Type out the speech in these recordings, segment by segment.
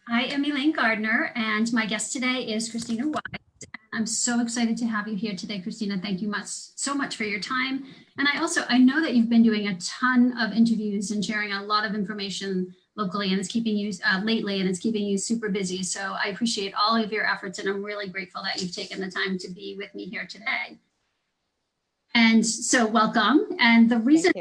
I am Elaine Gardner, and my guest today is Krisstina Wise. I'm so excited to have you here today, Krisstina. Thank you so much for your time. And I know that you've been doing a ton of interviews and sharing a lot of information locally, and it's keeping you lately, and it's keeping you super busy. So I appreciate all of your efforts, and I'm really grateful that you've taken the time to be with me here today. And so, welcome. And the reason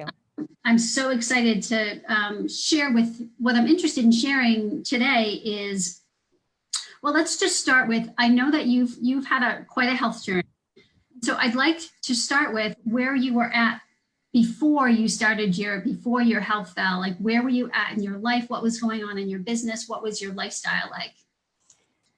I'm so excited to share with what I'm interested in sharing today is, well, let's just start with, I know that you've had quite a health journey. So I'd like to start with where you were at before your health fell. Like, where were you at in your life? What was going on in your business? What was your lifestyle like?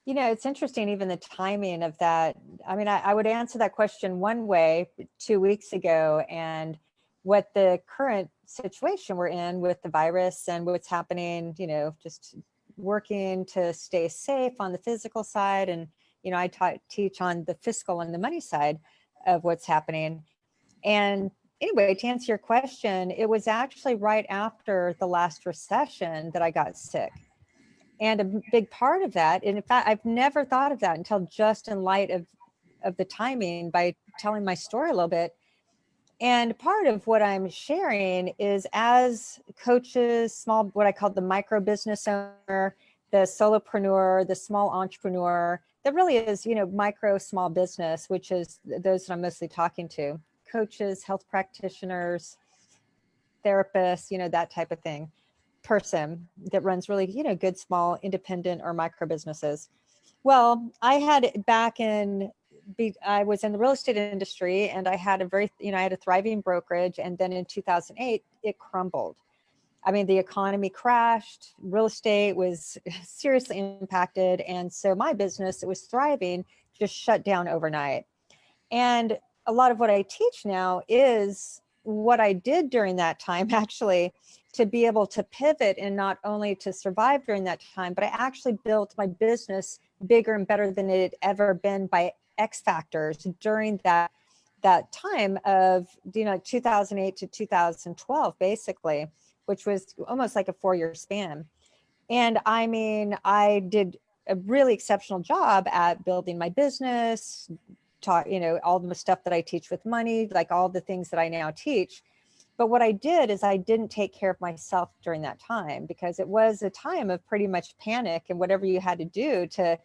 You know, it's interesting, even the timing of that. I mean, I would answer that question one way 2 weeks ago, and what the current situation we're in with the virus and what's happening, you know, just working to stay safe on the physical side. And, you know, I teach on the fiscal and the money side of what's happening. And anyway, to answer your question, it was actually right after the last recession that I got sick. And a big part of that, and in fact, I've never thought of that until just in light of the timing by telling my story a little bit. And part of what I'm sharing is, as coaches, what I call the micro business owner, the solopreneur, the small entrepreneur, that really is, you know, micro small business, which is those that I'm mostly talking to, coaches, health practitioners, therapists, you know, that type of thing. Person that runs really, you know, good small independent or micro businesses. Well, I was in the real estate industry, and I had I had a thriving brokerage. And then in 2008, it crumbled. I mean, the economy crashed, real estate was seriously impacted. And so my business that was thriving just shut down overnight. And a lot of what I teach now is what I did during that time, actually, to be able to pivot, and not only to survive during that time, but I actually built my business bigger and better than it had ever been by X factors during that time of, you know, 2008 to 2012, basically, which was almost like a 4-year span. And I mean, I did a really exceptional job at building my business, taught, you know, all the stuff that I teach with money, like all the things that I now teach. But what I did is I didn't take care of myself during that time, because it was a time of pretty much panic and whatever you had to do to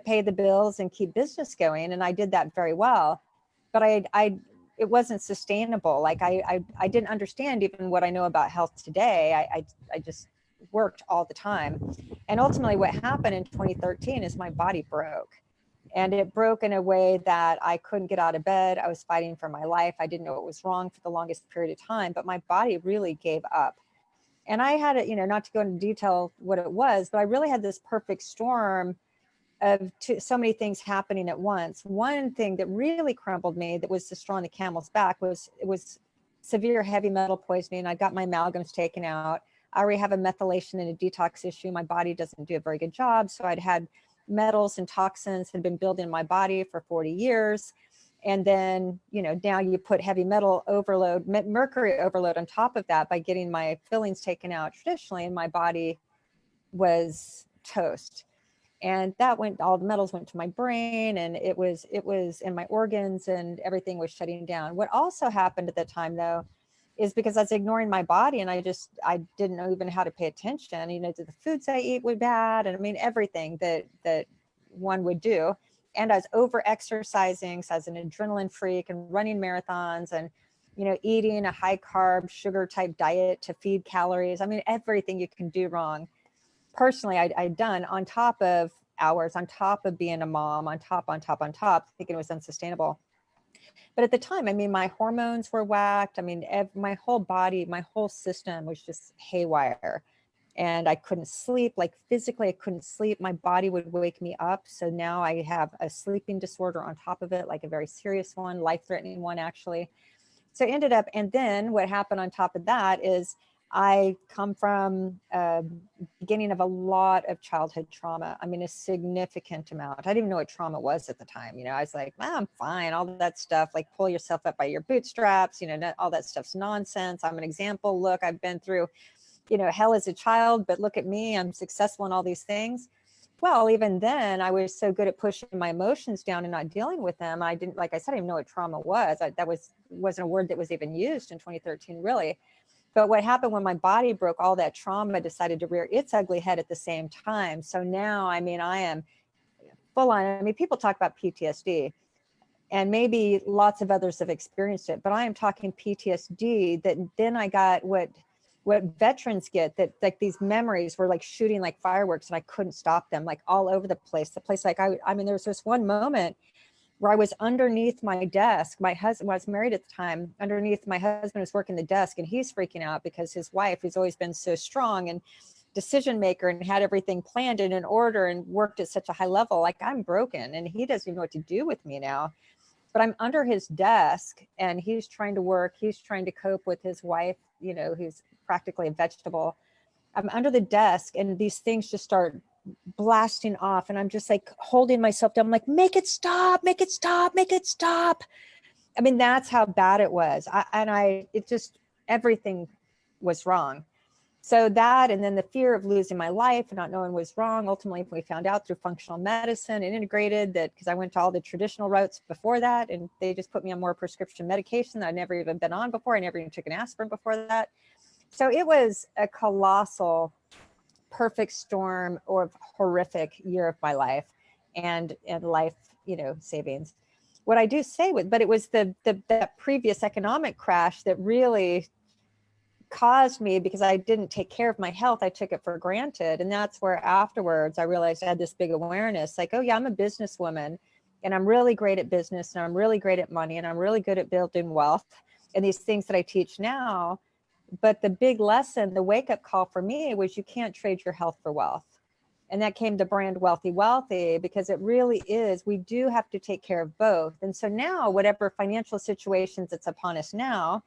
pay the bills and keep business going. And I did that very well, but it wasn't sustainable. Like I didn't understand even what I know about health today. I just worked all the time. And ultimately what happened in 2013 is my body broke. And it broke in a way that I couldn't get out of bed. I was fighting for my life. I didn't know what was wrong for the longest period of time, but my body really gave up. And I had it, you know, not to go into detail what it was, but I really had this perfect storm of so many things happening at once. One thing that really crumbled me, that was the straw on the camel's back, was severe heavy metal poisoning. I got my amalgams taken out. I already have a methylation and a detox issue. My body doesn't do a very good job. So I'd had metals and toxins had been building in my body for 40 years. And then, you know, now you put heavy metal overload, mercury overload on top of that by getting my fillings taken out traditionally, and my body was toast. And that all the metals went to my brain, and it was in my organs, and everything was shutting down. What also happened at the time, though, is because I was ignoring my body, and I didn't know even how to pay attention. You know, the foods I eat were bad, and I mean, everything that one would do. And I was over exercising, so I was an adrenaline freak and running marathons, and, you know, eating a high carb, sugar type diet to feed calories. I mean, everything you can do wrong. Personally, I'd done, on top of hours, on top of being a mom, on top, thinking it was unsustainable. But at the time, I mean, my hormones were whacked. I mean, my whole body, my whole system was just haywire. And I couldn't sleep, like physically, I couldn't sleep. My body would wake me up. So now I have a sleeping disorder on top of it, like a very serious one, life-threatening one, actually. So I ended up, and then what happened on top of that is I come from beginning of a lot of childhood trauma. I mean, a significant amount. I didn't even know what trauma was at the time. You know, I was like, I'm fine. All that stuff, like pull yourself up by your bootstraps, you know, all that stuff's nonsense. I'm an example. Look, I've been through hell as a child, but look at me, I'm successful in all these things. Well, even then I was so good at pushing my emotions down and not dealing with them. I didn't, like I said, I didn't know what trauma was. That wasn't a word that was even used in 2013, really. But what happened when my body broke, all that trauma decided to rear its ugly head at the same time. So now, I mean, I am full on. I mean, people talk about PTSD, and maybe lots of others have experienced it, but I am talking PTSD that then I got what veterans get, that like these memories were like shooting like fireworks and I couldn't stop them, like all over the place. The place, like, I mean, there was this one moment where I was underneath my desk. My husband, was married at the time, underneath my husband was working the desk, and he's freaking out because his wife, who's always been so strong and decision maker and had everything planned and in order and worked at such a high level, like I'm broken and he doesn't even know what to do with me now. But I'm under his desk and he's trying to work. He's trying to cope with his wife, who's practically a vegetable. I'm under the desk and these things just start blasting off. And I'm just like holding myself down. I'm like, make it stop, make it stop, make it stop. I mean, that's how bad it was. It just, everything was wrong. So that, and then the fear of losing my life and not knowing what was wrong. Ultimately, we found out through functional medicine and integrated that, because I went to all the traditional routes before that, and they just put me on more prescription medication that I'd never even been on before. I never even took an aspirin before that. So it was a colossal, perfect storm of horrific year of my life and life, savings. What I do say but it was that previous economic crash that really caused me, because I didn't take care of my health. I took it for granted. And that's where afterwards I realized I had this big awareness, like, oh yeah, I'm a businesswoman and I'm really great at business and I'm really great at money and I'm really good at building wealth and these things that I teach now. But the big lesson, the wake up call for me was you can't trade your health for wealth. And that came to brand Wealthy, because it really is, we do have to take care of both. And so now, whatever financial situations that's upon us now,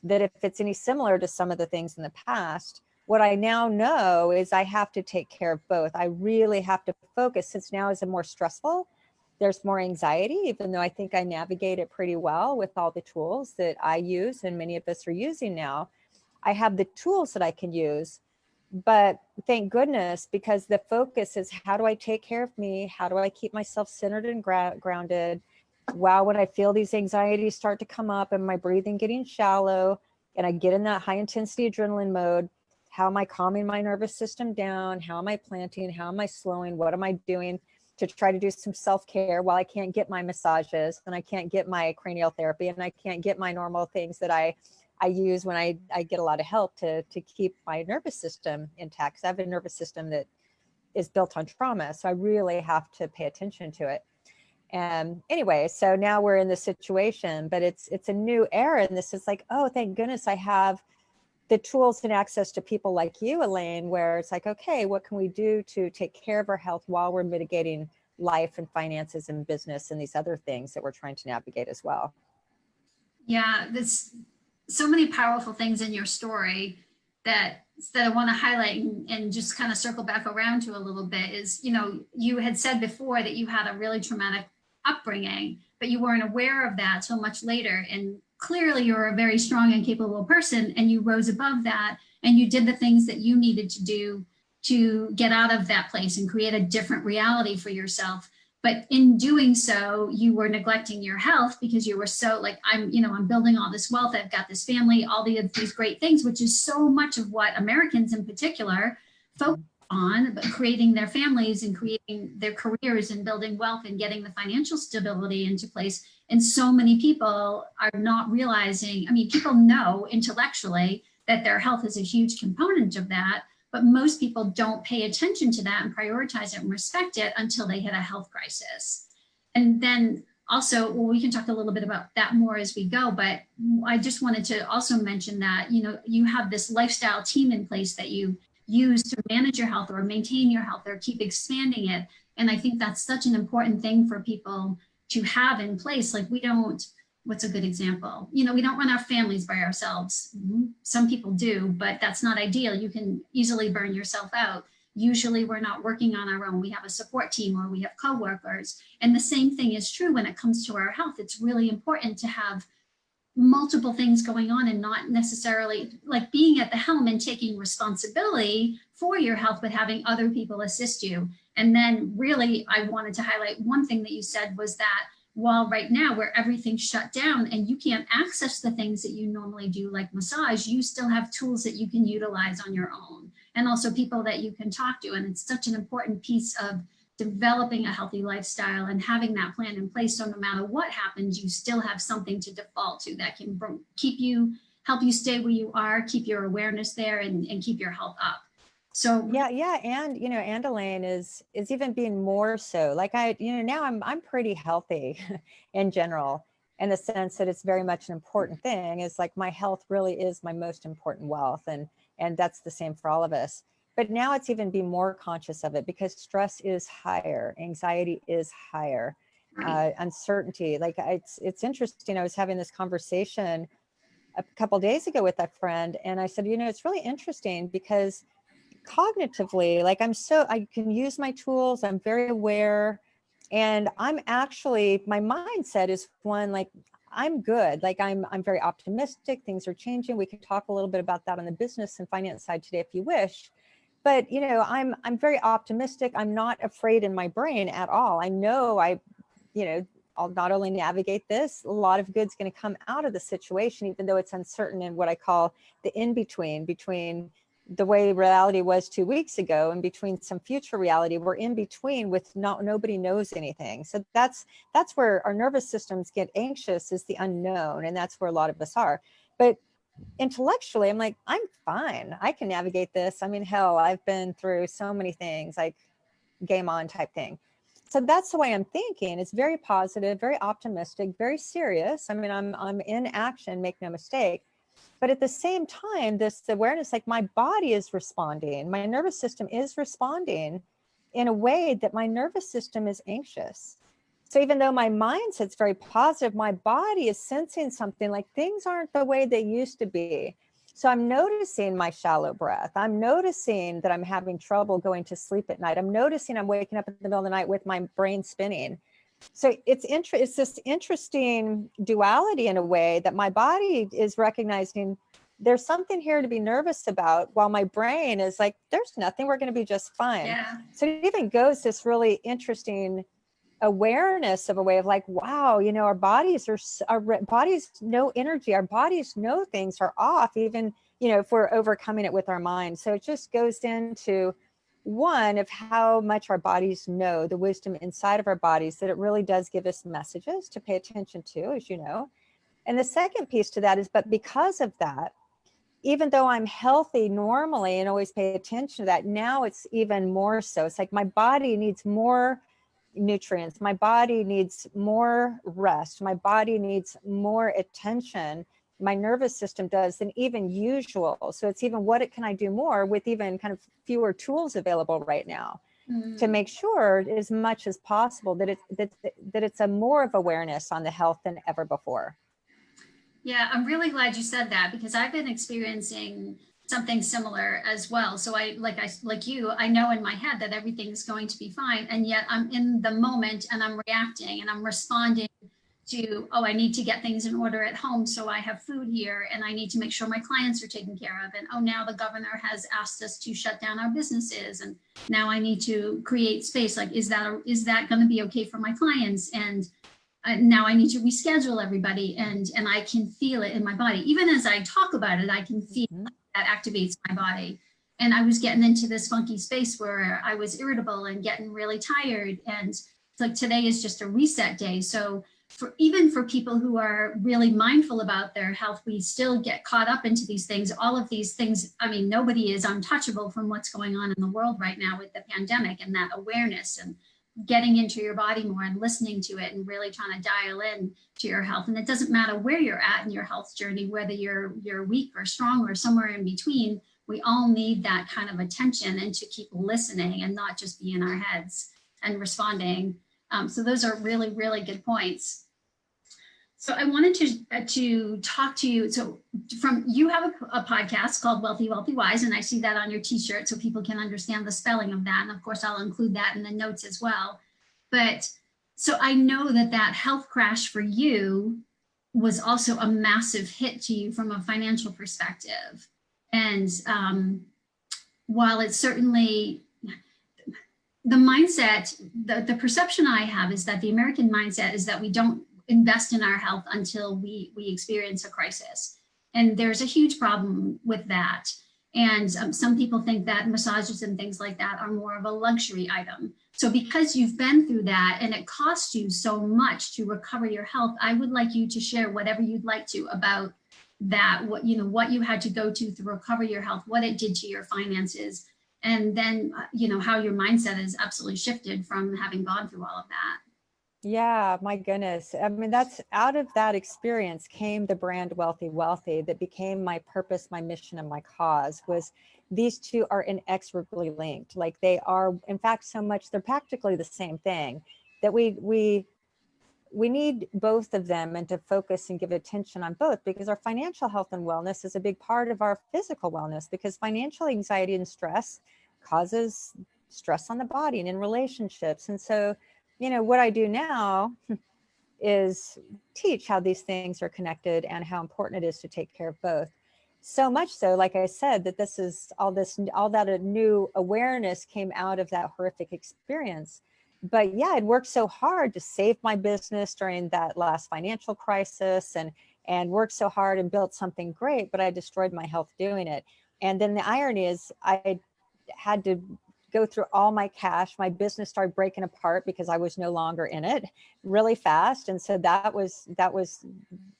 that if it's any similar to some of the things in the past, what I now know is I have to take care of both. I really have to focus, since now is a more stressful, there's more anxiety, even though I think I navigate it pretty well with all the tools that I use and many of us are using now. I have the tools that I can use, but thank goodness, because the focus is, how do I take care of me? How do I keep myself centered and grounded? Wow, when I feel these anxieties start to come up and my breathing getting shallow and I get in that high intensity adrenaline mode, how am I calming my nervous system down? How am I planting? How am I slowing? What am I doing to try to do some self-care while I can't get my massages and I can't get my cranial therapy and I can't get my normal things that I use when I get a lot of help to keep my nervous system intact. 'Cause I have a nervous system that is built on trauma. So I really have to pay attention to it. And anyway, so now we're in this situation, but it's a new era. And this is like, oh, thank goodness I have the tools and access to people like you, Elaine, where it's like, okay, what can we do to take care of our health while we're mitigating life and finances and business and these other things that we're trying to navigate as well? Yeah, there's so many powerful things in your story that I want to highlight and just kind of circle back around to a little bit is, you had said before that you had a really traumatic upbringing, but you weren't aware of that till much later. And clearly you're a very strong and capable person, and you rose above that and you did the things that you needed to do to get out of that place and create a different reality for yourself. But in doing so, you were neglecting your health because you were so like, I'm building all this wealth. I've got this family, all these great things, which is so much of what Americans in particular focus on, but creating their families and creating their careers and building wealth and getting the financial stability into place. And so many people are not realizing, people know intellectually that their health is a huge component of that, but most people don't pay attention to that and prioritize it and respect it until they hit a health crisis. And then also, well, we can talk a little bit about that more as we go, but I just wanted to also mention that, you have this lifestyle team in place that you use to manage your health or maintain your health or keep expanding it. And I think that's such an important thing for people to have in place. Like what's a good example? We don't run our families by ourselves. Some people do, but that's not ideal. You can easily burn yourself out. Usually we're not working on our own. We have a support team or we have coworkers. And the same thing is true when it comes to our health. It's really important to have multiple things going on and not necessarily like being at the helm and taking responsibility for your health, but having other people assist you. And then really, I wanted to highlight one thing that you said was that while right now where everything's shut down and you can't access the things that you normally do, like massage, you still have tools that you can utilize on your own, and also people that you can talk to. And it's such an important piece of developing a healthy lifestyle and having that plan in place. So no matter what happens, you still have something to default to that can keep you, help you stay where you are, keep your awareness there, and keep your health up. So yeah, and and Elaine is even being more so. Like now I'm pretty healthy in general, in the sense that it's very much an important thing. Is like my health really is my most important wealth, and that's the same for all of us. But now it's even being more conscious of it because stress is higher, anxiety is higher, uncertainty. Like it's interesting. I was having this conversation a couple days ago with a friend, and I said, it's really interesting because cognitively, like I can use my tools, I'm very aware, and I'm actually, my mindset is one, like I'm good, like I'm very optimistic, things are changing. We can talk a little bit about that on the business and finance side today if you wish. But I'm very optimistic. I'm not afraid in my brain at all. I know I'll not only navigate this, a lot of good's going to come out of the situation, even though it's uncertain, and what I call the in-between, between the way reality was 2 weeks ago and between some future reality. We're in between with nobody knows anything. So that's where our nervous systems get anxious, is the unknown. And that's where a lot of us are. But intellectually, I'm like, I'm fine. I can navigate this. I mean, hell, I've been through so many things, like game on type thing. So that's the way I'm thinking. It's very positive, very optimistic, very serious. I mean, I'm in action, make no mistake. But at the same time, this awareness, like my body is responding, my nervous system is responding in a way that my nervous system is anxious. So even though my mindset's very positive, my body is sensing something, like things aren't the way they used to be. So I'm noticing my shallow breath. I'm noticing that I'm having trouble going to sleep at night. I'm noticing I'm waking up in the middle of the night with my brain spinning. So it's this interesting duality in a way, that my body is recognizing there's something here to be nervous about, while my brain is like, there's nothing, we're going to be just fine. yeah. So it even goes this really interesting awareness of a way of like, wow, our bodies our bodies know energy, our bodies know things are off, even, if we're overcoming it with our mind. So it just goes into one of how much our bodies know, the wisdom inside of our bodies, that it really does give us messages to pay attention to, as you know. And the second piece to that is, but because of that, even though I'm healthy normally and always pay attention to that, now it's even more so. It's like my body needs more nutrients, my body needs more rest, my body needs more attention, my nervous system does, than even usual. So it's even, what can I do more with even kind of fewer tools available right now, to make sure as much as possible that it's a more of awareness on the health than ever before. Yeah, I'm really glad you said that, because I've been experiencing something similar as well. So I like you, I know in my head that everything's going to be fine, and yet I'm in the moment and I'm reacting and I'm responding to, oh, I need to get things in order at home, so I have food here, and I need to make sure my clients are taken care of, and oh, now the governor has asked us to shut down our businesses, and now I need to create space. Like, is that going to be okay for my clients? And now I need to reschedule everybody, and I can feel it in my body. Even as I talk about it, I can feel that activates my body. And I was getting into this funky space where I was irritable and getting really tired. And it's like, today is just a reset day. So even for people who are really mindful about their health, we still get caught up into these things. All of these things, I mean, nobody is untouchable from what's going on in the world right now with the pandemic, and that awareness and getting into your body more and listening to it and really trying to dial in to your health. And it doesn't matter where you're at in your health journey, whether you're weak or strong or somewhere in between. We all need that kind of attention, and to keep listening and not just be in our heads and responding. So those are really, really good points. So I wanted to talk to you. So you have a podcast called Wealthy, Wealthy, Wise, and I see that on your t-shirt, so people can understand the spelling of that. And of course, I'll include that in the notes as well. But so I know that health crash for you was also a massive hit to you from a financial perspective. And while it's certainly the mindset, the perception I have is that the American mindset is that we don't invest in our health until we experience a crisis. And there's a huge problem with that. And some people think that massages and things like that are more of a luxury item. So because you've been through that and it costs you so much to recover your health, I would like you to share whatever you'd like to about that, what you had to go to recover your health, what it did to your finances, and then how your mindset is absolutely shifted from having gone through all of that. Yeah, my goodness. I mean, that's out of that experience came the brand Wealthy Wealthy that became my purpose, my mission, and my cause. Was these two are inexorably linked. Like they are, in fact, so much they're practically the same thing. That we need both of them and to focus and give attention on both, because our financial health and wellness is a big part of our physical wellness, because financial anxiety and stress causes stress on the body and in relationships. And so, what I do now is teach how these things are connected and how important it is to take care of both. So much so, like I said, that this is all that a new awareness came out of that horrific experience. But yeah, I'd worked so hard to save my business during that last financial crisis and worked so hard and built something great, but I destroyed my health doing it. And then the irony is I had to go through all my cash. My business started breaking apart because I was no longer in it really fast. And so that was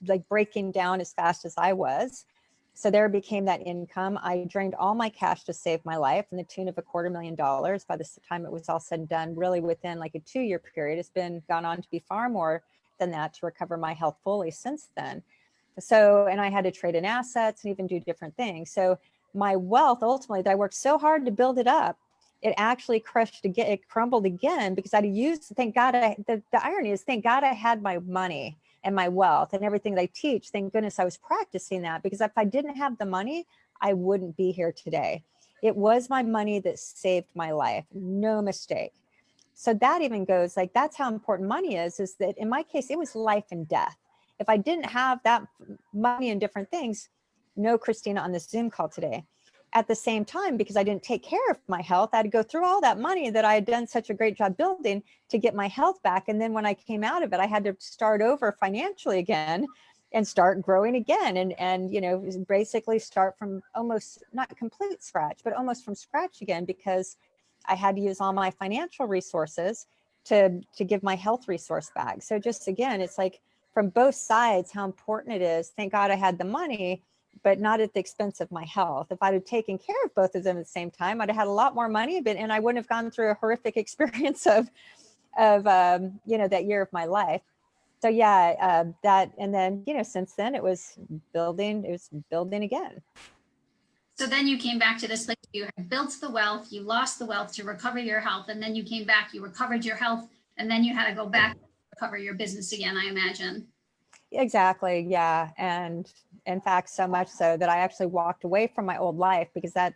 like breaking down as fast as I was. So there became that income. I drained all my cash to save my life in the tune of $250,000. By the time it was all said and done, really within like a 2-year period, it's gone on to be far more than that to recover my health fully since then. So, and I had to trade in assets and even do different things. So my wealth, ultimately, that I worked so hard to build it up, it actually crushed again, it crumbled again, because I'd used, thank God, the irony is, thank God I had my money and my wealth and everything that I teach. Thank goodness I was practicing that, because if I didn't have the money, I wouldn't be here today. It was my money that saved my life, no mistake. So that even goes, like, that's how important money is that in my case, it was life and death. If I didn't have that money and different things, no Krisstina on this Zoom call today. At the same time, because I didn't take care of my health, I had to go through all that money that I had done such a great job building to get my health back. And then when I came out of it, I had to start over financially again and start growing again. And basically start from almost not complete scratch, but almost from scratch again, because I had to use all my financial resources to give my health resource back. So just, again, it's like from both sides, how important it is. Thank God I had the money, but not at the expense of my health. If I'd have taken care of both of them at the same time, I'd have had a lot more money, and I wouldn't have gone through a horrific experience of that year of my life. So yeah, that, and then, since then it was building again. So then you came back to this place, you had built the wealth, you lost the wealth to recover your health, and then you came back, you recovered your health, and then you had to go back to recover your business again, I imagine. Exactly. Yeah. And in fact, so much so that I actually walked away from my old life, because I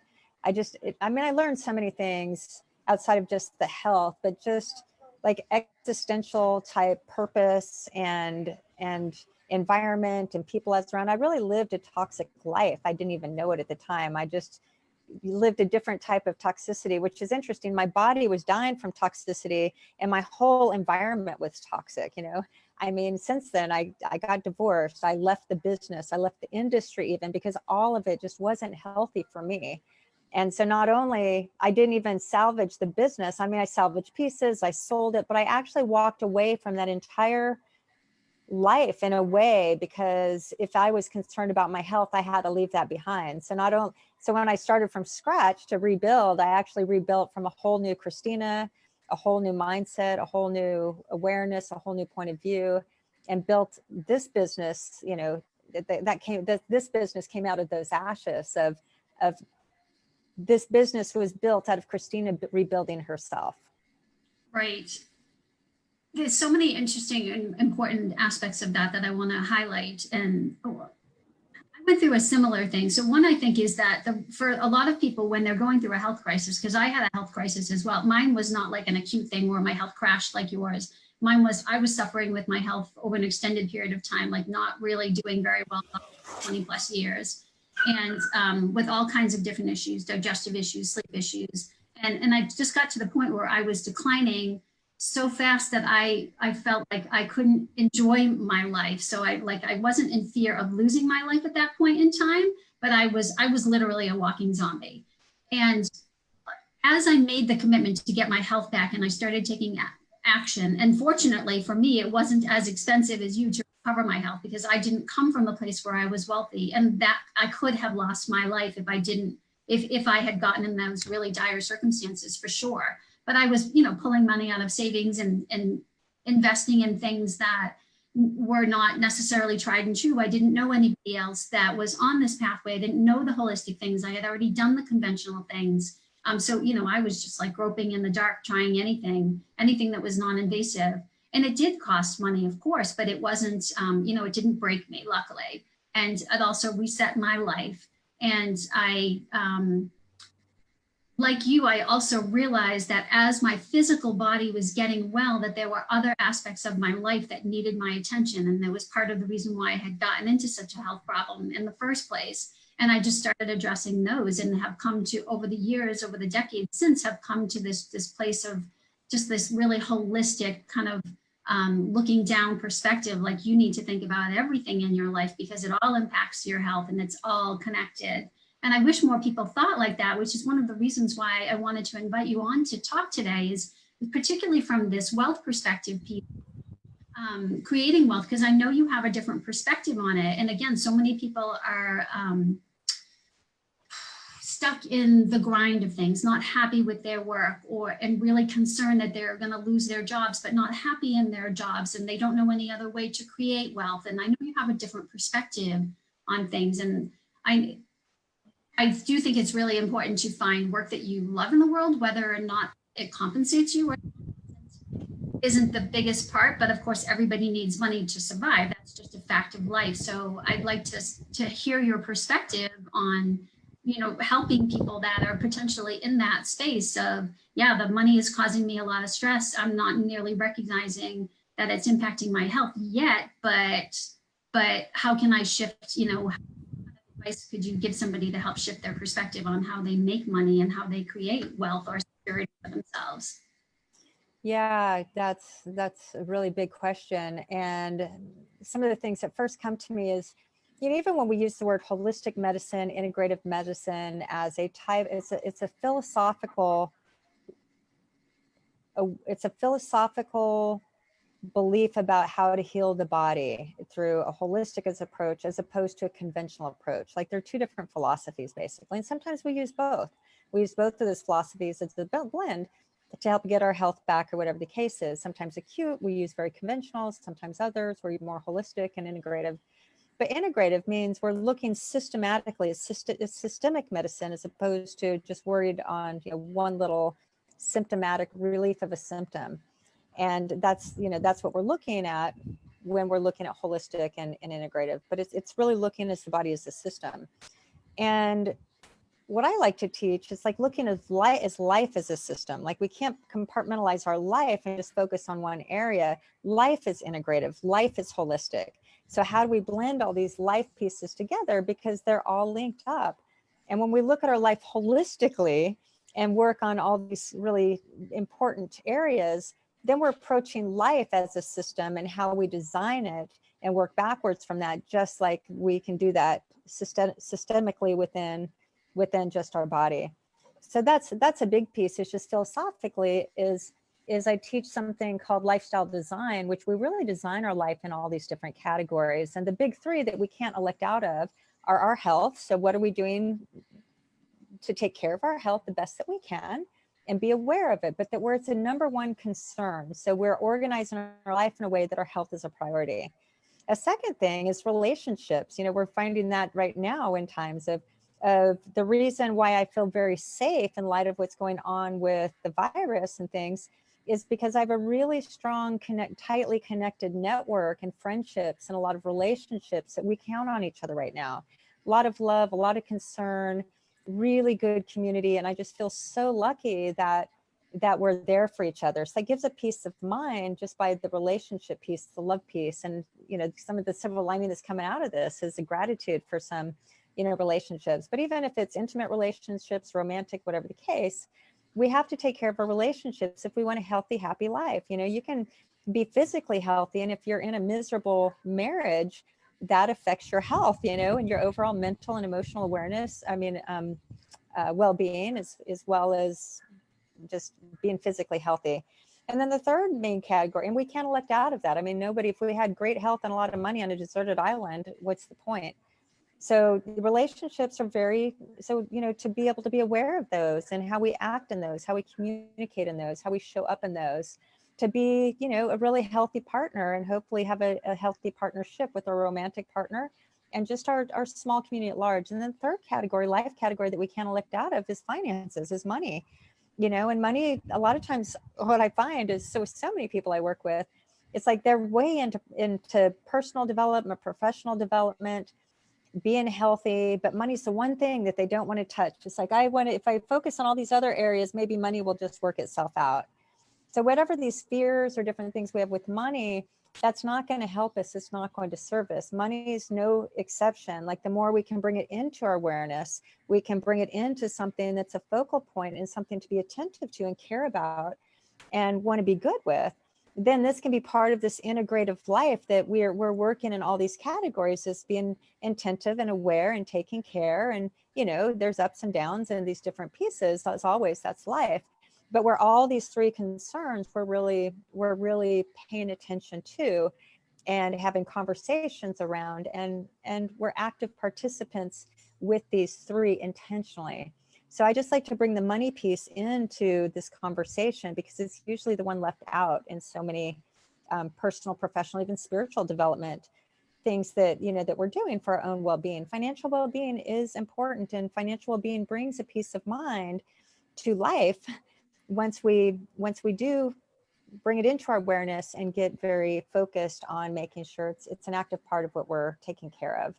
learned so many things outside of just the health, but just like existential type purpose and environment and people that's around. I really lived a toxic life. I didn't even know it at the time. I just lived a different type of toxicity, which is interesting. My body was dying from toxicity and my whole environment was toxic. I mean, since then I got divorced. I left the business. I left the industry, even because all of it just wasn't healthy for me. And so not only I didn't even salvage the business. I mean, I salvaged pieces, I sold it, but I actually walked away from that entire life in a way, because if I was concerned about my health, I had to leave that behind. So when I started from scratch to rebuild, I actually rebuilt from a whole new Krisstina, a whole new mindset, a whole new awareness, a whole new point of view, and built this business. This business came out of those ashes of this business was built out of Krisstina rebuilding herself. Right. There's so many interesting and important aspects of that I want to highlight. And I went through a similar thing. So one, I think, is that for a lot of people, when they're going through a health crisis, because I had a health crisis as well, mine was not like an acute thing where my health crashed like yours. mine was, I was suffering with my health over an extended period of time, like not really doing very well, 20 plus years. And with all kinds of different issues, digestive issues, sleep issues. And I just got to the point where I was declining so fast that I felt like I couldn't enjoy my life. So I wasn't in fear of losing my life at that point in time, but I was literally a walking zombie. And as I made the commitment to get my health back and I started taking action, and fortunately for me, it wasn't as expensive as you to recover my health because I didn't come from a place where I was wealthy, and that I could have lost my life if I didn't, if I had gotten in those really dire circumstances, for sure. But I was, pulling money out of savings and investing in things that were not necessarily tried and true. I didn't know anybody else that was on this pathway. I didn't know the holistic things. I had already done the conventional things. So, I was just like groping in the dark, trying anything that was non-invasive. And it did cost money, of course, but it wasn't, it didn't break me, luckily. And it also reset my life. And I, like you, I also realized that as my physical body was getting well, that there were other aspects of my life that needed my attention. And that was part of the reason why I had gotten into such a health problem in the first place. And I just started addressing those and have come to, over the years, over the decades since, have come to this place of just this really holistic kind of looking down perspective. Like, you need to think about everything in your life because it all impacts your health and it's all connected. And I wish more people thought like that, which is one of the reasons why I wanted to invite you on to talk today, is particularly from this wealth perspective piece, creating wealth, because I know you have a different perspective on it. And again, so many people are stuck in the grind of things, not happy with their work, and really concerned that they're going to lose their jobs, but not happy in their jobs, and they don't know any other way to create wealth. And I know you have a different perspective on things, and I do think it's really important to find work that you love in the world, whether or not it compensates you or isn't the biggest part. But of course, everybody needs money to survive. That's just a fact of life. So I'd like to hear your perspective on, helping people that are potentially in that space of, yeah, the money is causing me a lot of stress. I'm not nearly recognizing that it's impacting my health yet, but how can I shift, advice could you give somebody to help shift their perspective on how they make money and how they create wealth or security for themselves? Yeah, that's a really big question. And some of the things that first come to me is, even when we use the word holistic medicine, integrative medicine as a type, it's a philosophical belief about how to heal the body through a holistic approach as opposed to a conventional approach. Like, they're two different philosophies, basically. And sometimes we use both. We use both of those philosophies as a blend to help get our health back, or whatever the case is. Sometimes acute, we use very conventional, sometimes others, we're more holistic and integrative. But integrative means we're looking systematically at systemic medicine as opposed to just worried on one little symptomatic relief of a symptom. And that's what we're looking at when we're looking at holistic and integrative. But it's really looking as the body as a system. And what I like to teach is like looking at life as a system. Like, we can't compartmentalize our life and just focus on one area. Life is integrative. Life is holistic. So how do we blend all these life pieces together? Because they're all linked up. And when we look at our life holistically and work on all these really important areas, then we're approaching life as a system and how we design it and work backwards from that, just like we can do that systemically within just our body. So that's a big piece. It's just philosophically is I teach something called lifestyle design, which we really design our life in all these different categories. And the big three that we can't elect out of are our health. So what are we doing to take care of our health the best that we can and be aware of it, but that where it's a number one concern. So we're organizing our life in a way that our health is a priority. A second thing is relationships. We're finding that right now in times of the reason why I feel very safe in light of what's going on with the virus and things is because I have a really strong, tightly connected network and friendships and a lot of relationships that we count on each other right now. A lot of love, a lot of concern, really good community. And I just feel so lucky that that we're there for each other. So that gives a peace of mind just by the relationship piece, the love piece. And, some of the silver lining that's coming out of this is the gratitude for some, relationships. But even if it's intimate relationships, romantic, whatever the case, we have to take care of our relationships if we want a healthy, happy life. You can be physically healthy, and if you're in a miserable marriage, that affects your health, and your overall mental and emotional awareness. Well-being, as well as just being physically healthy. And then the third main category, and we can't elect out of that. Nobody, if we had great health and a lot of money on a deserted island, what's the point? So the relationships are to be able to be aware of those and how we act in those, how we communicate in those, how we show up in those, to be, a really healthy partner, and hopefully have a healthy partnership with a romantic partner, and just our small community at large. And then third category, life category, that we can't elect out of is finances, is money. And money, a lot of times what I find is, so many people I work with, it's like they're way into personal development, professional development, being healthy, but money's the one thing that they don't want to touch. It's like, if I focus on all these other areas, maybe money will just work itself out. So whatever these fears or different things we have with money, that's not going to help us. It's not going to serve us. Money is no exception. Like, the more we can bring it into our awareness, we can bring it into something that's a focal point and something to be attentive to and care about and want to be good with, then this can be part of this integrative life that we're working in all these categories, as being attentive and aware and taking care. And, there's ups and downs and these different pieces. As always, that's life. But where all these three concerns, we're really paying attention to and having conversations around, and we're active participants with these three intentionally. So I just like to bring the money piece into this conversation, because it's usually the one left out in so many personal, professional, even spiritual development things that, that we're doing for our own well-being. Financial well-being is important, and financial well-being brings a peace of mind to life once we do bring it into our awareness and get very focused on making sure it's an active part of what we're taking care of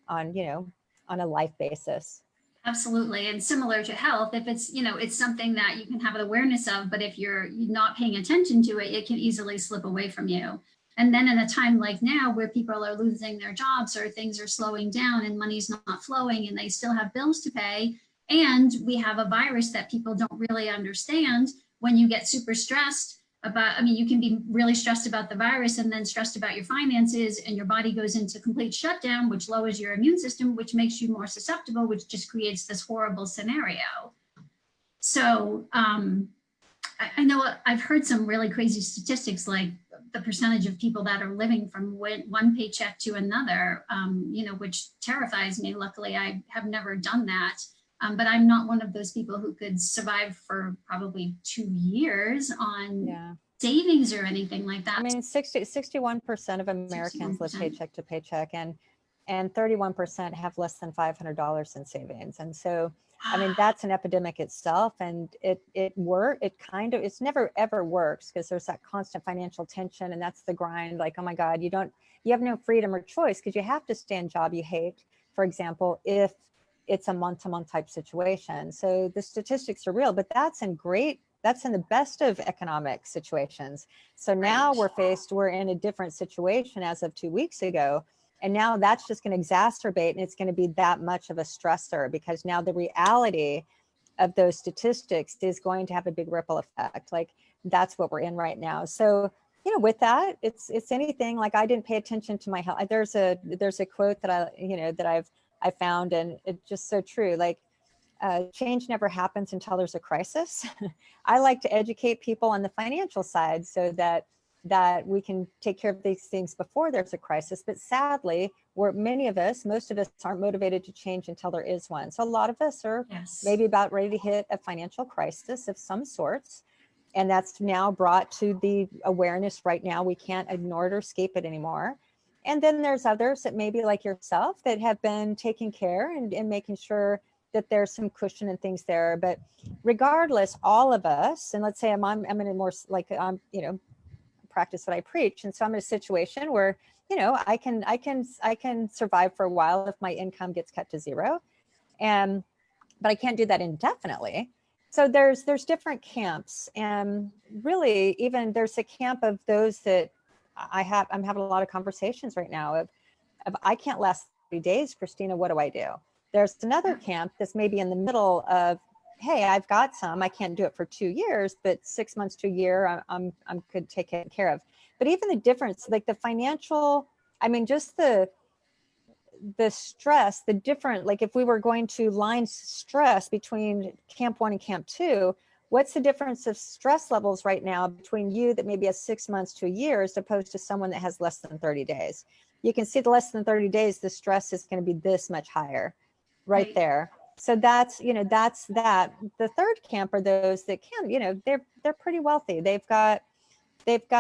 on a life basis. Absolutely. And similar to health, if it's, it's something that you can have an awareness of, but if you're not paying attention to it, it can easily slip away from you. And then in a time like now, where people are losing their jobs, or things are slowing down and money's not flowing, and they still have bills to pay, and we have a virus that people don't really understand, when you get super stressed about, you can be really stressed about the virus and then stressed about your finances, and your body goes into complete shutdown, which lowers your immune system, which makes you more susceptible, which just creates this horrible scenario. So I know I've heard some really crazy statistics, like the percentage of people that are living from one paycheck to another, which terrifies me. Luckily, I have never done that. But I'm not one of those people who could survive for probably 2 years on savings or anything like that. 61% of Americans 61%. Live paycheck to paycheck, and 31% have less than $500 in savings. And so, that's an epidemic itself, and it's never ever works, because there's that constant financial tension, and that's the grind. Like, oh my God, you have no freedom or choice, because you have to stay in a job you hate, for example, if it's a month-to-month type situation. So the statistics are real, but that's in the best of economic situations. So now we're in a different situation as of 2 weeks ago. And now that's just going to exacerbate, and it's going to be that much of a stressor, because now the reality of those statistics is going to have a big ripple effect. Like, that's what we're in right now. So, with that, it's anything like, I didn't pay attention to my health. There's a quote that I found, and it's just so true. Like, change never happens until there's a crisis. I like to educate people on the financial side, so that we can take care of these things before there's a crisis. But sadly, most of us aren't motivated to change until there is one. So a lot of us are maybe about ready to hit a financial crisis of some sorts. And that's now brought to the awareness right now. We can't ignore it or escape it anymore. And then there's others that maybe like yourself that have been taking care and making sure that there's some cushion and things there. But regardless, all of us, and let's say I'm in a more like, practice what I preach. And so I'm in a situation where, I can survive for a while if my income gets cut to zero. But I can't do that indefinitely. So there's different camps, and really even there's a camp of those that I'm having a lot of conversations right now of I can't last 30 days, Krisstina, what do I do? There's another camp that's maybe in the middle of, hey, I've got some, I can't do it for 2 years, but 6 months to a year, I'm could take care of. But even the difference, like the financial, I mean, just the stress, the different, like if we were going to line stress between camp 1 and camp 2, what's the difference of stress levels right now between you that maybe has 6 months to a year as opposed to someone that has less than 30 days? You can see the less than 30 days, the stress is going to be this much higher right there. So that's, you know, that's that. The third camp are those that can, you know, they're pretty wealthy. They've got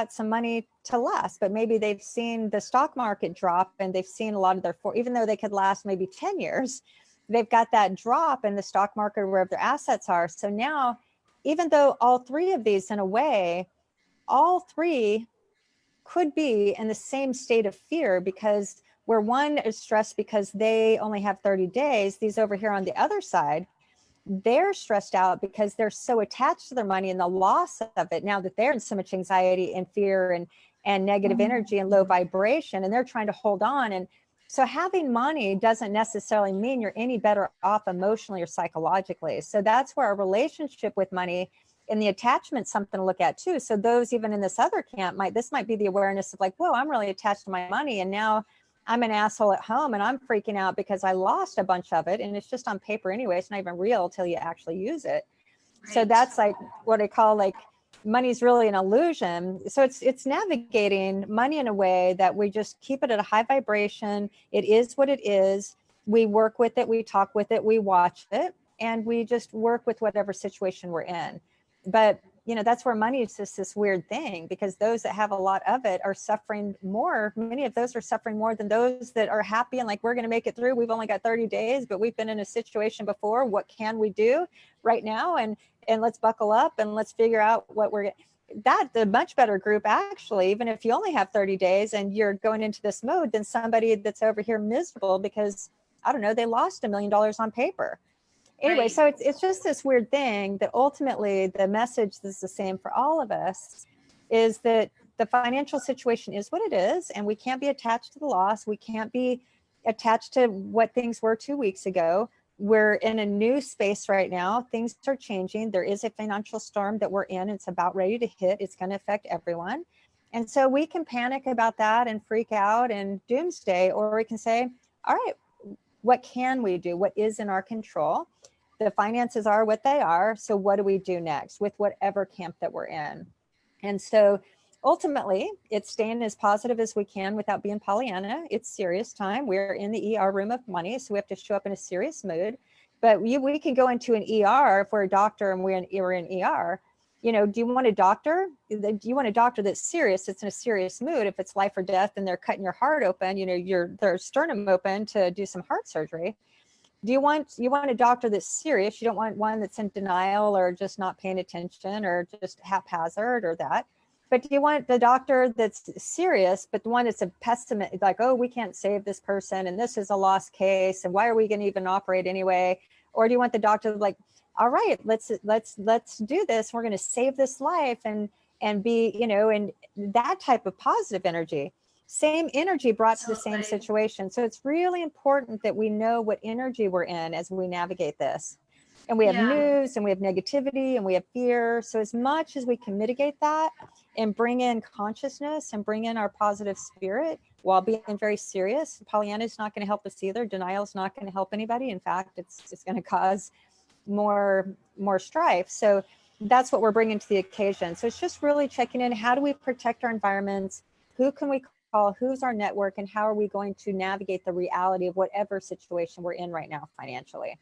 some money to last, but maybe they've seen the stock market drop and they've seen a lot of their, even though they could last maybe 10 years, they've got that drop in the stock market where their assets are. So now, even though all three of these, in a way, all three could be in the same state of fear, because where one is stressed because they only have 30 days, these over here on the other side, they're stressed out because they're so attached to their money and the loss of it now that they're in so much anxiety and fear and negative energy and low vibration, and they're trying to hold on. And so having money doesn't necessarily mean you're any better off emotionally or psychologically. So that's where our relationship with money and the attachment, something to look at too. So those even in this other camp might be the awareness of like, whoa, I'm really attached to my money, and now I'm an asshole at home and I'm freaking out because I lost a bunch of it, and it's just on paper anyway. It's not even real till you actually use it. Right. So that's like what I call like money's really an illusion. So it's navigating money in a way that we just keep it at a high vibration. It is what it is. We work with it, we talk with it, we watch it, and we just work with whatever situation we're in. But you know, that's where money is just this weird thing, because those that have a lot of it are suffering more. Many of those are suffering more than those that are happy and like, we're going to make it through. We've only got 30 days, but we've been in a situation before. What can we do right now? And let's buckle up and let's figure out what that's a much better group, actually, even if you only have 30 days and you're going into this mode, than somebody that's over here miserable because, I don't know, they lost $1 million on paper. Anyway, right. So it's just this weird thing that ultimately the message is the same for all of us, is that the financial situation is what it is, and we can't be attached to the loss. We can't be attached to what things were 2 weeks ago. We're in a new space right now. Things are changing. There is a financial storm that we're in. It's about ready to hit. It's going to affect everyone. And so we can panic about that and freak out and doomsday, or we can say, all right, what can we do? What is in our control? The finances are what they are. So what do we do next with whatever camp that we're in? And so ultimately, it's staying as positive as we can without being Pollyanna. It's serious time. We're in the ER room of money, so we have to show up in a serious mood. But we can go into an ER if we're a doctor and we're in ER. You know, do you want a doctor? Do you want a doctor that's serious? It's in a serious mood. If it's life or death and they're cutting your heart open, you know, their sternum open to do some heart surgery. You want a doctor that's serious. You don't want one that's in denial or just not paying attention or just haphazard or that. But do you want the doctor that's serious, but the one that's a pessimist, like, oh, we can't save this person and this is a lost case and why are we going to even operate anyway? Or do you want the doctor like, all right, let's do this. We're going to save this life and be, you know, and that type of positive energy. Same energy brought to the same situation. So it's really important that we know what energy we're in as we navigate this. And we have news and we have negativity and we have fear. So as much as we can mitigate that and bring in consciousness and bring in our positive spirit while being very serious, Pollyanna is not going to help us either. Denial is not going to help anybody. In fact, it's going to cause more strife. So that's what we're bringing to the occasion. So it's just really checking in. How do we protect our environments? Who can we call? Who's our network? And how are we going to navigate the reality of whatever situation we're in right now financially?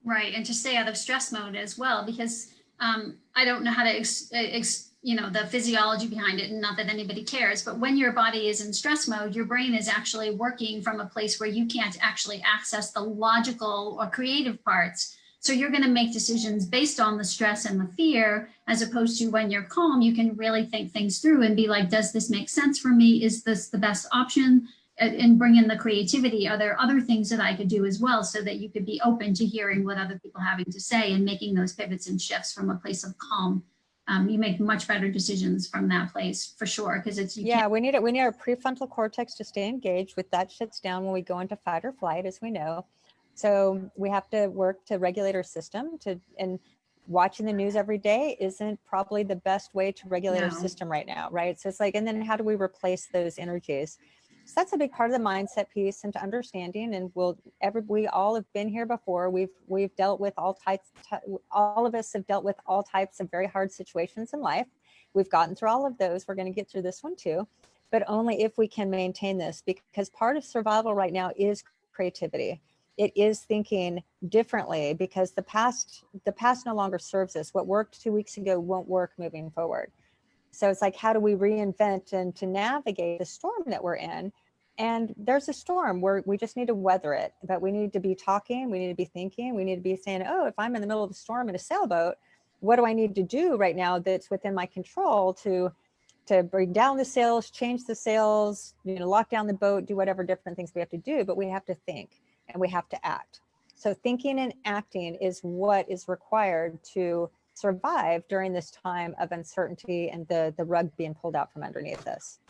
Right. And to stay out of stress mode as well, because I don't know how to, the physiology behind it, and not that anybody cares, but when your body is in stress mode, your brain is actually working from a place where you can't actually access the logical or creative parts. So you're going to make decisions based on the stress and the fear, as opposed to when you're calm, you can really think things through and be like, does this make sense for me? Is this the best option? and bring in the creativity? Are there other things that I could do as well so that you could be open to hearing what other people are having to say and making those pivots and shifts from a place of calm? You make much better decisions from that place for sure, because it's you Yeah, we need it. We need our prefrontal cortex to stay engaged. With that shuts down when we go into fight or flight, as we know. So we have to work to regulate our system. And watching the news every day isn't probably the best way to regulate our No. system right now, right? So it's like, and then how do we replace those energies? So that's a big part of the mindset piece and to understanding. And we all have been here before. We've dealt with all of us have dealt with all types of very hard situations in life. We've gotten through all of those. We're going to get through this one too, but only if we can maintain this, because part of survival right now is creativity. It is thinking differently, because the past no longer serves us. What worked 2 weeks ago won't work moving forward. So it's like, how do we reinvent and to navigate the storm that we're in? And there's a storm where we just need to weather it, but we need to be talking, we need to be thinking, we need to be saying, oh, if I'm in the middle of a storm in a sailboat, what do I need to do right now that's within my control to bring down the sails, change the sails, lock down the boat, do whatever different things we have to do, but we have to think and we have to act. So thinking and acting is what is required to survive during this time of uncertainty and the rug being pulled out from underneath us.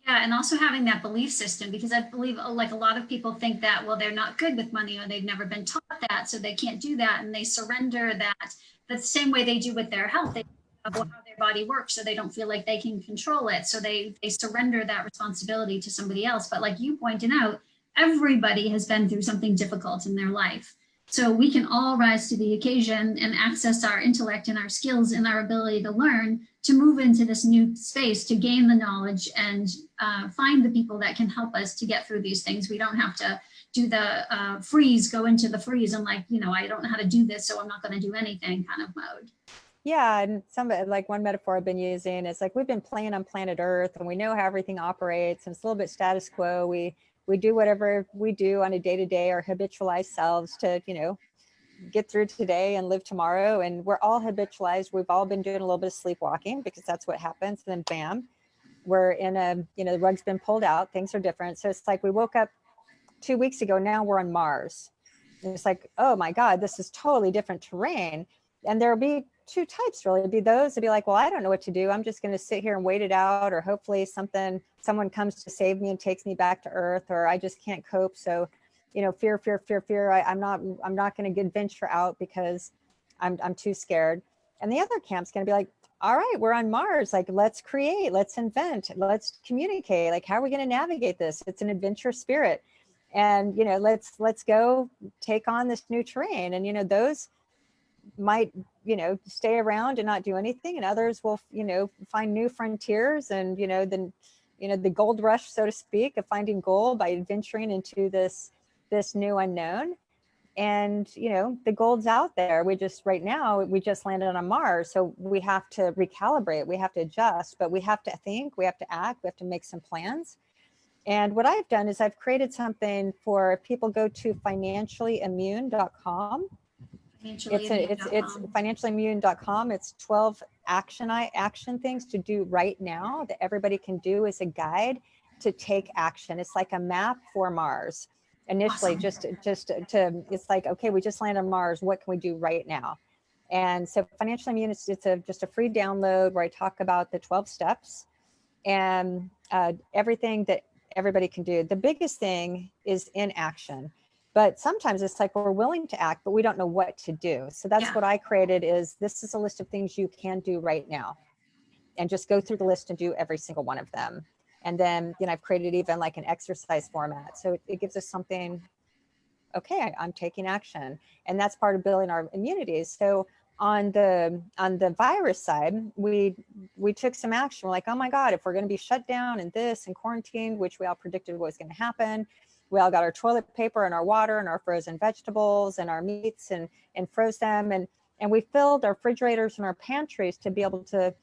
Yeah, and also having that belief system, because I believe like a lot of people think that, well, they're not good with money or they've never been taught that, so they can't do that, and they surrender that the same way they do with their health. They know how their body works, so they don't feel like they can control it. So they surrender that responsibility to somebody else. But like you pointed out, everybody has been through something difficult in their life. So we can all rise to the occasion and access our intellect and our skills and our ability to learn to move into this new space, to gain the knowledge and find the people that can help us to get through these things. We don't have to do the freeze, go into the freeze and like, I don't know how to do this, so I'm not going to do anything kind of mode. Yeah, and like one metaphor I've been using is like, we've been playing on planet Earth and we know how everything operates, and it's a little bit status quo. We do whatever we do on a day-to-day, our habitualized selves to, get through today and live tomorrow. And we're all habitualized. We've all been doing a little bit of sleepwalking, because that's what happens. And then bam, we're in the rug's been pulled out. Things are different. So it's like, we woke up 2 weeks ago. Now we're on Mars. And it's like, oh my God, this is totally different terrain. And there'll be two types really. It'd be those that'd be like, well, I don't know what to do. I'm just going to sit here and wait it out. Or hopefully someone comes to save me and takes me back to Earth, or I just can't cope. So, fear. I'm not going to venture out because I'm too scared. And the other camp's going to be like, all right, we're on Mars. Like, let's create, let's invent, let's communicate. Like, how are we going to navigate this? It's an adventure spirit. And, let's go take on this new terrain. And, those might, stay around and not do anything. And others will, find new frontiers and, the gold rush, so to speak, of finding gold by adventuring into this new unknown. And, the gold's out there. Right now, we just landed on Mars. So we have to recalibrate, we have to adjust, but we have to think, we have to act, we have to make some plans. And what I've done is I've created something for people. Go to financiallyimmune.com. It's financiallyimmune.com. It's 12 action things to do right now that everybody can do as a guide to take action. It's like a map for Mars. Initially, awesome. just to it's like, okay, we just landed on Mars. What can we do right now? And so Financial Immune, it's just a free download where I talk about the 12 steps and everything that everybody can do. The biggest thing is in action. But sometimes it's like we're willing to act, but we don't know what to do. So that's what I created. This is a list of things you can do right now, and just go through the list and do every single one of them. And then, I've created even like an exercise format. So it gives us something, okay, I'm taking action. And that's part of building our immunities. So on the virus side, we took some action. We're like, oh my God, if we're going to be shut down and this and quarantined, which we all predicted was going to happen, we all got our toilet paper and our water and our frozen vegetables and our meats and froze them. And we filled our refrigerators and our pantries to be able to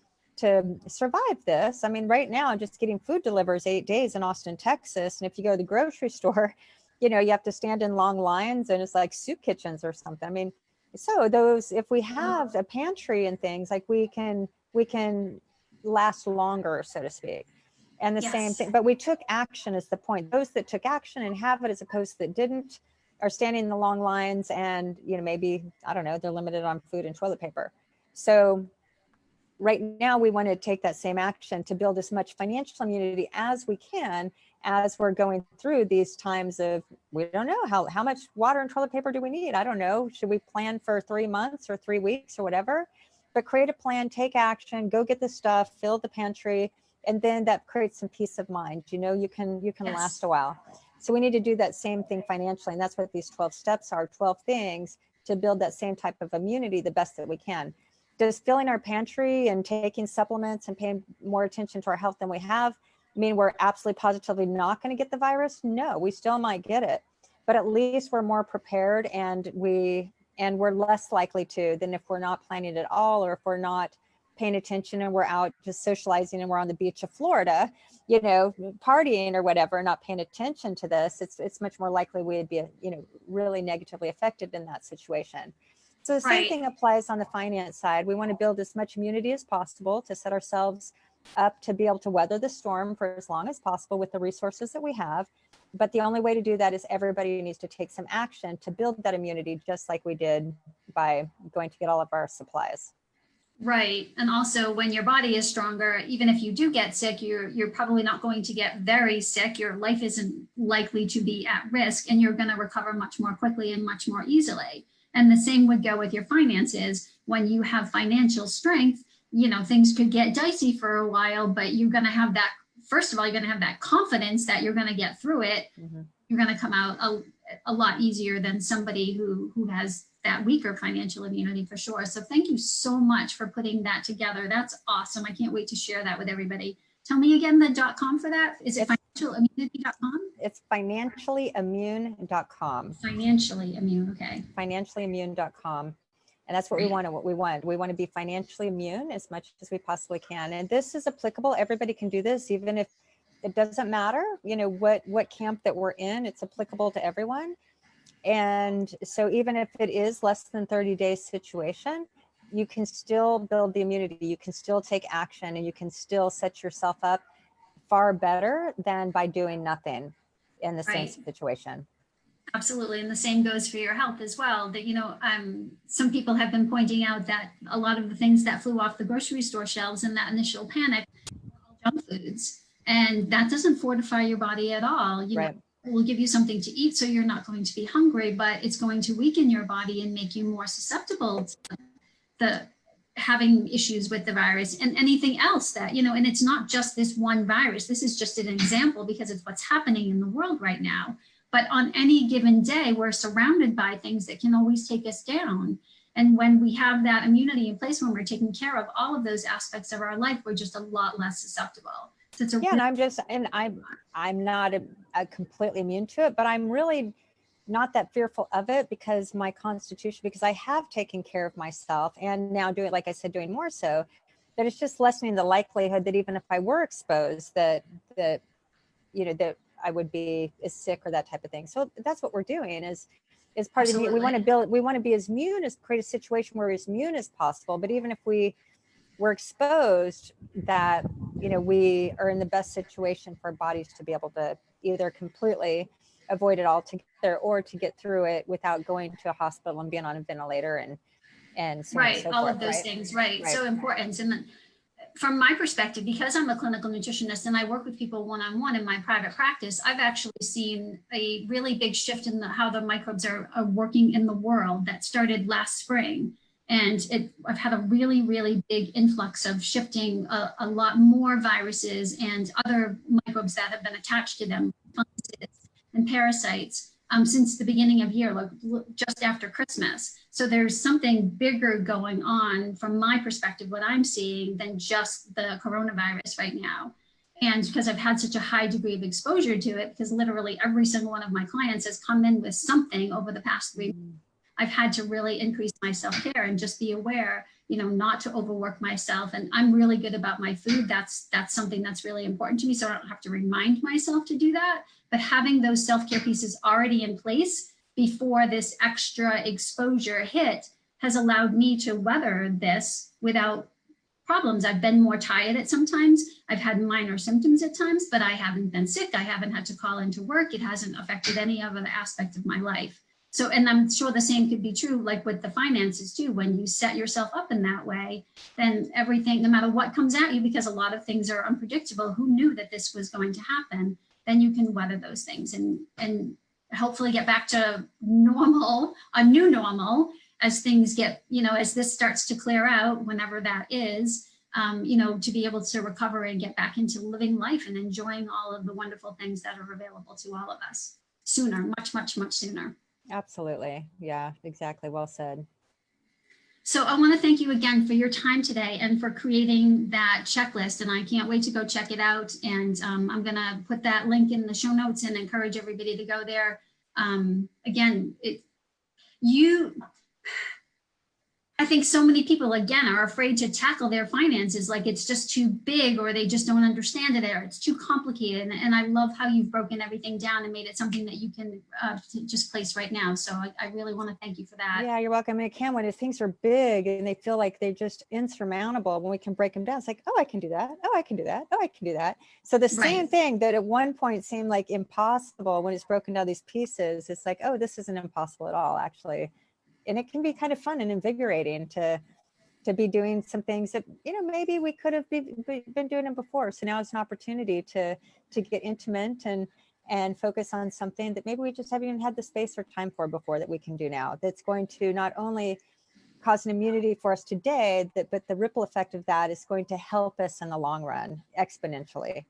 survive this. I mean, right now, just getting food delivers 8 days in Austin, Texas. And if you go to the grocery store, you have to stand in long lines, and it's like soup kitchens or something. I mean, so if we have a pantry and things, like we can last longer, so to speak. And the same Yes. thing, but we took action is the point. Those that took action and have it, as opposed to that didn't, are standing in the long lines, and maybe, I don't know, they're limited on food and toilet paper. So right now we want to take that same action to build as much financial immunity as we can, as we're going through these times of, we don't know how much water and toilet paper do we need. I don't know. Should we plan for 3 months or 3 weeks or whatever? But create a plan, take action, go get the stuff, fill the pantry, and then that creates some peace of mind. You can Yes. last a while. So we need to do that same thing financially, and that's what these 12 steps are, 12 things to build that same type of immunity the best that we can. Does filling our pantry and taking supplements and paying more attention to our health than we have mean we're absolutely positively not going to get the virus? No, we still might get it, but at least we're more prepared, and we're less likely to than if we're not planning at all, or if we're not paying attention and we're out just socializing and we're on the beach of Florida, partying or whatever, not paying attention to this. It's much more likely we'd be, really negatively affected in that situation. So the same thing applies on the finance side. We want to build as much immunity as possible to set ourselves up to be able to weather the storm for as long as possible with the resources that we have. But the only way to do that is everybody needs to take some action to build that immunity, just like we did by going to get all of our supplies. Right. And also, when your body is stronger, even if you do get sick, you're probably not going to get very sick. Your life isn't likely to be at risk, and you're going to recover much more quickly and much more easily. And the same would go with your finances. When you have financial strength, things could get dicey for a while, but you're going to have that. First of all, you're going to have that confidence that you're going to get through it. Mm-hmm. You're going to come out a lot easier than somebody who has that weaker financial immunity, for sure. So thank you so much for putting that together. That's awesome. I can't wait to share that with everybody. Tell me again the .com for that. Is it financialimmunity.com? It's financiallyimmune.com. Financially immune, okay. Financiallyimmune.com. And that's what we want. We want to be financially immune as much as we possibly can. And this is applicable. Everybody can do this, even if it doesn't matter, what camp that we're in, it's applicable to everyone. And so even if it is less than 30 days situation, you can still build the immunity. You can still take action, and you can still set yourself up far better than by doing nothing in the same situation. Absolutely. And the same goes for your health as well. That, some people have been pointing out that a lot of the things that flew off the grocery store shelves in that initial panic were all junk foods. And that doesn't fortify your body at all. It will give you something to eat, so you're not going to be hungry, but it's going to weaken your body and make you more susceptible to having issues with the virus and anything else that, and it's not just this one virus. This is just an example because it's what's happening in the world right now. But on any given day, we're surrounded by things that can always take us down. And when we have that immunity in place, when we're taking care of all of those aspects of our life, we're just a lot less susceptible. So it's I'm not completely immune to it, but I'm really not that fearful of it because my constitution, because I have taken care of myself, and now doing, like I said, doing more so, that it's just lessening the likelihood that even if I were exposed, that I would be as sick or that type of thing. So that's what we're doing is part Absolutely. Of the, we want to be as immune, as create a situation where we're as immune as possible. But even if we're exposed, that we are in the best situation for our bodies to be able to either completely avoid it altogether or to get through it without going to a hospital and being on a ventilator and so on and so all forth, of those things, right? So important. And then from my perspective, because I'm a clinical nutritionist and I work with people one-on-one in my private practice, I've actually seen a really big shift in how the microbes are working in the world that started last spring. And I've had a really, really big influx of shifting a lot more viruses and other microbes that have been attached to them, funguses and parasites, since the beginning of year, like just after Christmas. So there's something bigger going on from my perspective, what I'm seeing, than just the coronavirus right now. And because I've had such a high degree of exposure to it, because literally every single one of my clients has come in with something over the past 3 months, I've had to really increase my self-care and just be aware, not to overwork myself. And I'm really good about my food. That's something that's really important to me. So I don't have to remind myself to do that. But having those self-care pieces already in place before this extra exposure hit has allowed me to weather this without problems. I've been more tired at sometimes. I've had minor symptoms at times, but I haven't been sick. I haven't had to call into work. It hasn't affected any other aspect of my life. So, and I'm sure the same could be true, like with the finances too. When you set yourself up in that way, then everything, no matter what comes at you, because a lot of things are unpredictable, who knew that this was going to happen, then you can weather those things and hopefully get back to normal, a new normal, as things get, as this starts to clear out, whenever that is, to be able to recover and get back into living life and enjoying all of the wonderful things that are available to all of us sooner, much, much, much sooner. Absolutely. Yeah, exactly. Well said. So I want to thank you again for your time today and for creating that checklist. And I can't wait to go check it out. And I'm going to put that link in the show notes and encourage everybody to go there. Again, I think so many people, again, are afraid to tackle their finances, like it's just too big or they just don't understand it or it's too complicated. And I love how you've broken everything down and made it something that you can just place right now. So I really want to thank you for that. Yeah, you're welcome. And it can, when things are big and they feel like they're just insurmountable, when we can break them down, it's like, oh, I can do that. Oh, I can do that. Oh, I can do that. So the same thing that at one point seemed like impossible, when it's broken down these pieces, it's like, oh, this isn't impossible at all, actually. And it can be kind of fun and invigorating to be doing some things that, maybe we could have been doing them before. So now it's an opportunity to get intimate and focus on something that maybe we just haven't even had the space or time for before, that we can do now. That's going to not only cause an immunity for us today, but the ripple effect of that is going to help us in the long run exponentially.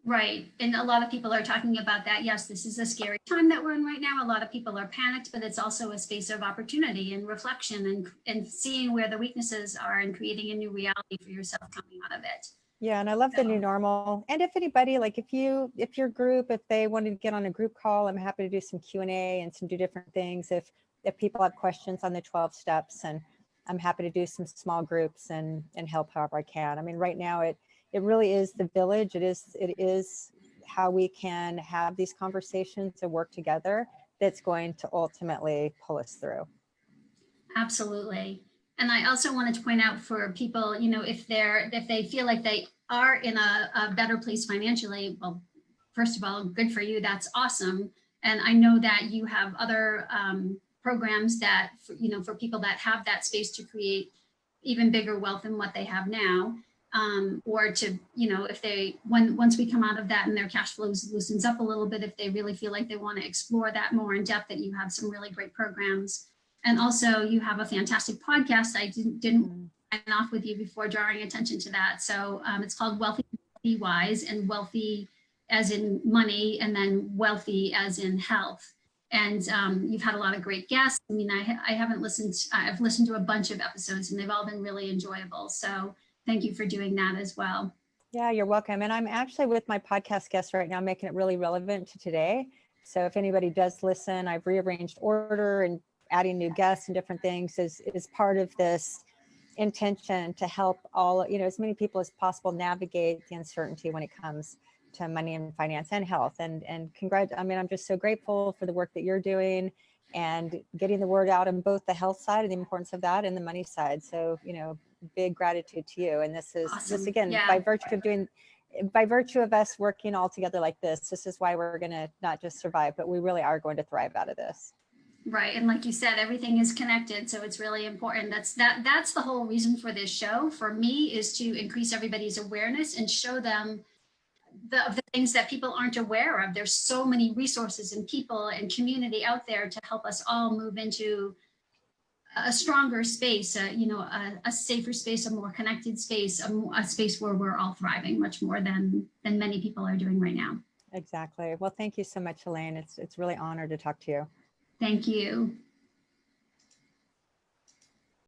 Right. And a lot of people are talking about that. Yes, this is a scary time that we're in right now. A lot of people are panicked, but it's also a space of opportunity and reflection and seeing where the weaknesses are and creating a new reality for yourself coming out of it. Yeah. And I love the new normal. And if anybody, like if your group, if they wanted to get on a group call, I'm happy to do some Q&A and do different things. If people have questions on the 12 steps, and I'm happy to do some small groups and help however I can. I mean, right now it really is the village. It is how we can have these conversations and work together that's going to ultimately pull us through. Absolutely. And I also wanted to point out for people, if they feel like they are in a better place financially, well, first of all, good for you. That's awesome. And I know that you have other programs that, for people that have that space to create even bigger wealth than what they have now. Or to, if once we come out of that and their cash flows loosens up a little bit, if they really feel like they want to explore that more in depth, that you have some really great programs. And also you have a fantastic podcast. I didn't sign off with you before drawing attention to that. So it's called Wealthy Wise, and wealthy as in money, and then wealthy as in health. And you've had a lot of great guests. I mean, I've listened to a bunch of episodes and they've all been really enjoyable. So thank you for doing that as well. Yeah, you're welcome. And I'm actually with my podcast guest right now, making it really relevant to today. So if anybody does listen, I've rearranged order and adding new guests and different things is part of this intention to help all, as many people as possible navigate the uncertainty when it comes to money and finance and health. And I'm just so grateful for the work that you're doing and getting the word out on both the health side and the importance of that and the money side. So, big gratitude to you. And this is awesome. This again, yeah. by virtue of us working all together like this is why we're going to not just survive, but we really are going to thrive out of this. Right. And like you said, everything is connected. So it's really important. That's the whole reason for this show for me, is to increase everybody's awareness and show them the things that people aren't aware of. There's so many resources and people and community out there to help us all move into a stronger space, a safer space, a more connected space, a space where we're all thriving much more than many people are doing right now. Exactly. Well, thank you so much, Elaine. It's really an honor to talk to you. Thank you.